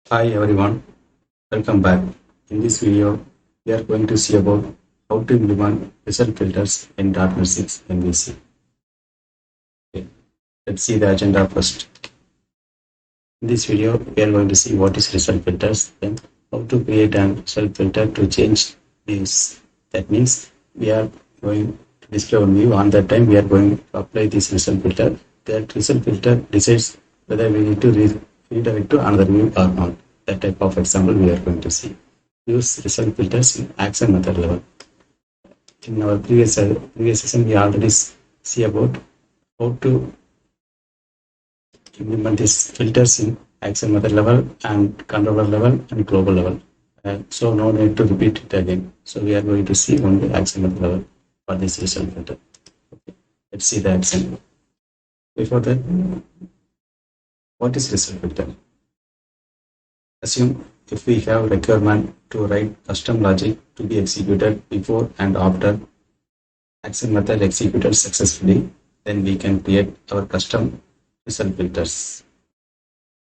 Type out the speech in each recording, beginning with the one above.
Hi everyone, welcome back. In this video, we are going to see about how to implement result filters in .NET 6 MVC. Okay, let's see the agenda first. In this video, we are going to see what is result filters, then how to create an result filter to change views. That means we are going to display one view. On that time, we are going to apply this result filter. That result filter decides whether we need to redirect to another view or not. That type of example we are going to see. Use result filters in action method level. In our previous session, we already see about how to implement these filters in action method level and controller level and global level. So no need to repeat it again. So we are going to see only action method level for this result filter. Okay. Let's see the action. Before that, what is result filter? Assume if we have requirement to write custom logic to be executed before and after action method executed successfully, then we can create our custom result filters.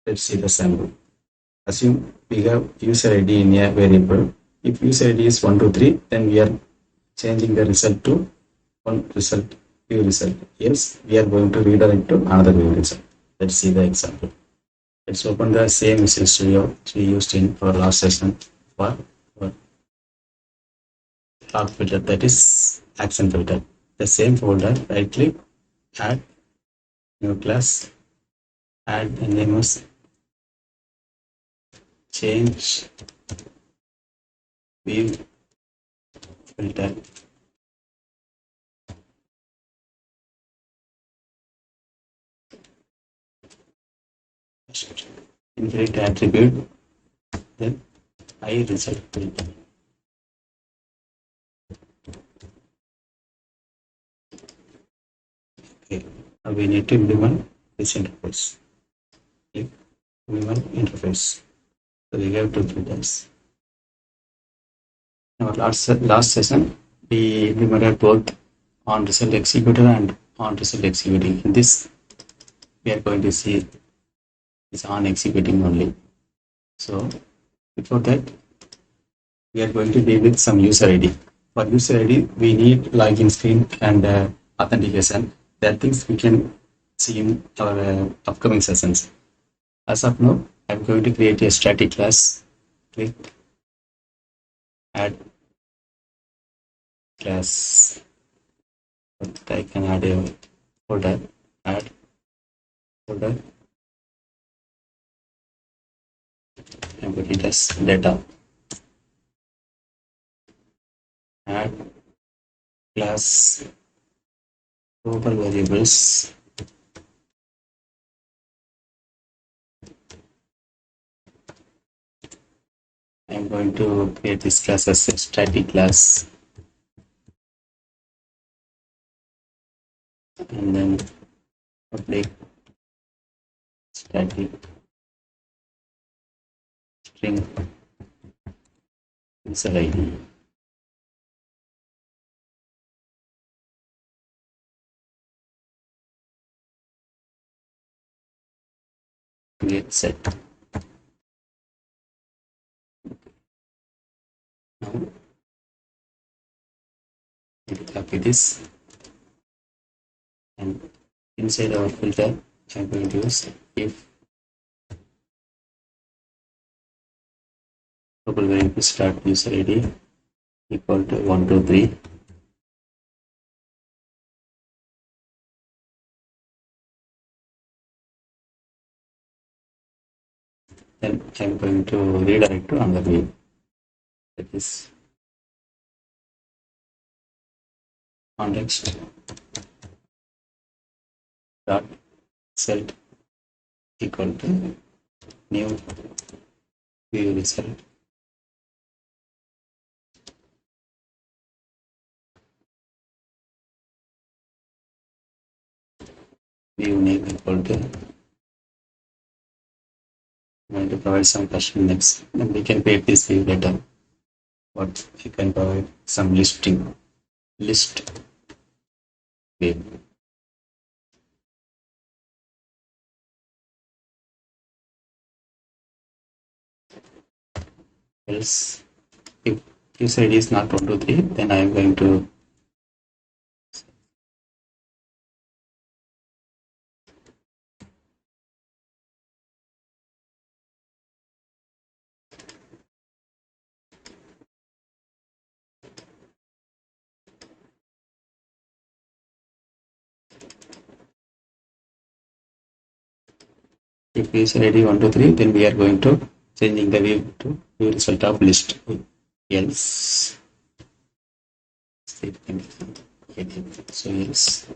Let's see the sample. Assume we have user ID in a variable. If user ID is 123, then we are changing the result to one result, view result. Yes, we are going to redirect to another view result. Let's see the example. Let's open the same Visual Studio which we used in our last session for our log filter, that is action filter. The same folder, right click, add new class, add the name as change view filter. Infinite attribute, then I result filter. Okay, now we need to implement this interface. Click implement interface. So we have two filters. In our last session, we implemented both on result executor and on result executing. In this, we are going to see is on executing only. So before that, we are going to deal with some user ID. For user ID, we need login screen and authentication. That things we can see in our upcoming sessions. As of now, I'm going to create a static class. Click add class. I can add a folder. Add folder and put it as data. Add class global variables. I'm going to create this class as a static class, and then public static string user ID. Create set. Now we copy this, and inside our filter I'm going to use if global variable start user ID equal to 123. Then I'm going to redirect to another view, that is context dot result equal to new view result. View name equal to, I'm going to provide some custom names, and we can create this view later. But we can provide some list view. else if user ID is not 123, then I am going to if user ID 123, then we are going to changing the view to view result of list. Else so else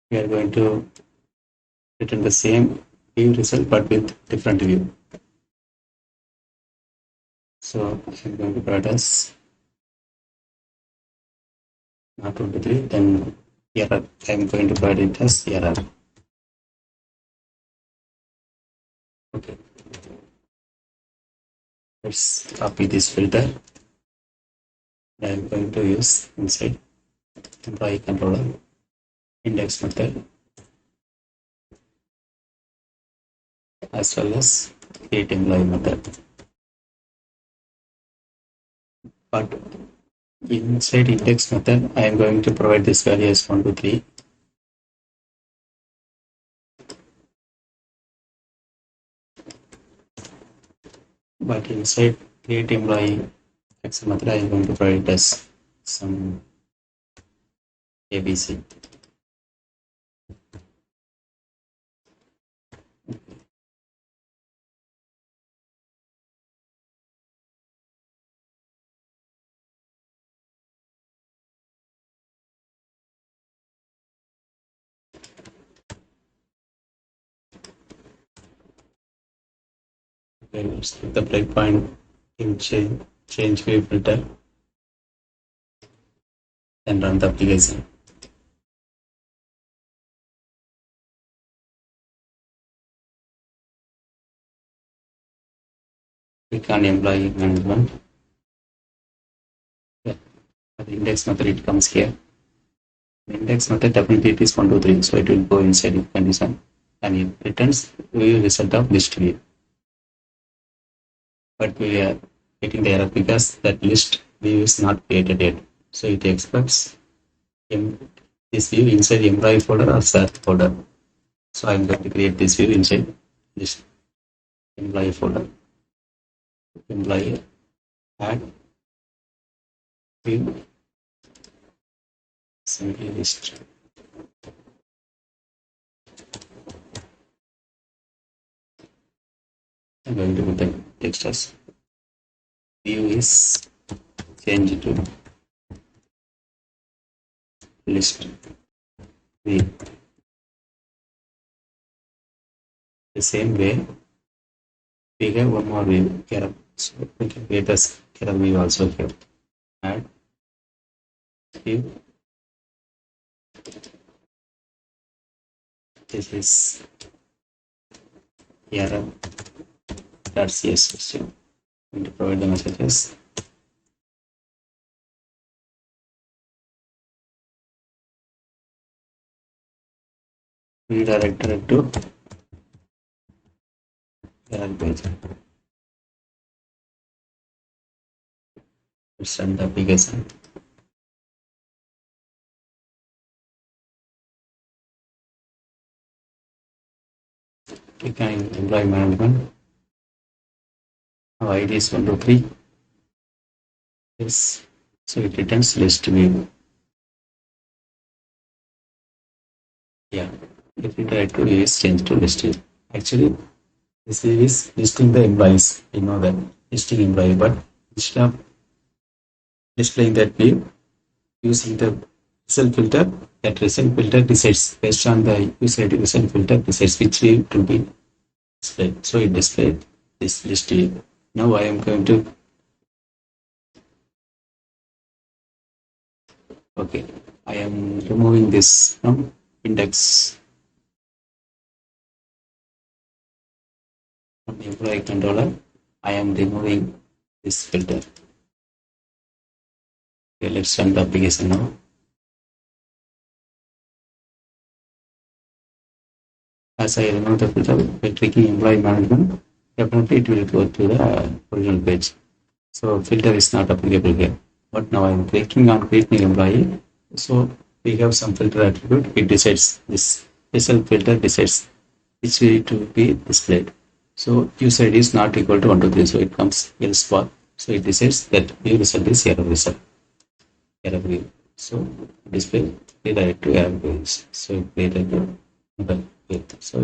we are going to return the same view result but with different view. So I'm going to provide as not 23, then error. I'm going to provide it as error. Okay. Let's copy this filter. I'm going to use inside employee controller index method as well as create employee method. But inside index method, I am going to provide this value as 1 to 3. But inside create employee action method, I am going to provide it as some ABC. Okay, let's take the breakpoint in change view filter and run the application. Click on employee management. Yeah, the index method it comes here. The index method definitely it is 1 to 3, so it will go inside if condition and it returns view result of list view. But we are getting the error because that list view is not created yet. So it expects this view inside the employee folder or search folder. So I'm going to create this view inside this employee folder. Employee add view simply list. I'm going to put the text as view is changed to list view. The same way we have one more view here, so we can create as carer view also here. Add view. This is error.css. I'm going to provide the messages. Redirected to error page. Let's run the application. Click on employee management. Our ID is 1 to 3. Yes. So it returns list view. Yeah. If you try to is change to list view. Actually, this view is listing the employees. You know that listing employee, but instead of displaying that view using the result filter, that result filter decides based on the user ID result filter decides which view to be displayed. So it displayed this list view. Now I am going to okay. I am removing this from index from the employee controller. I am removing this filter. Okay, let's run the application now. as I remove the filter by clicking employee management, definitely it will go to the original page. So filter is not applicable here. But now I'm clicking on create new employee. So we have some filter attribute. It decides this result filter decides which way to be displayed. So user ID is not equal to 1 to 3. So it comes else bar. So it decides that view result is error result. Error view. So display redirect to error views. So redirect to another view. So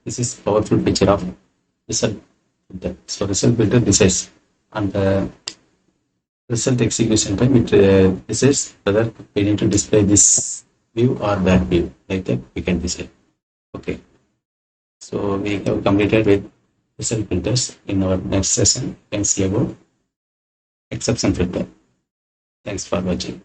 this is powerful feature of result filter. So result filter decides and the result execution time it decides whether we need to display this view or that view. Like that we can decide. Okay. So we have completed with result filters. In our next session, we can see about exception filter. Thanks for watching.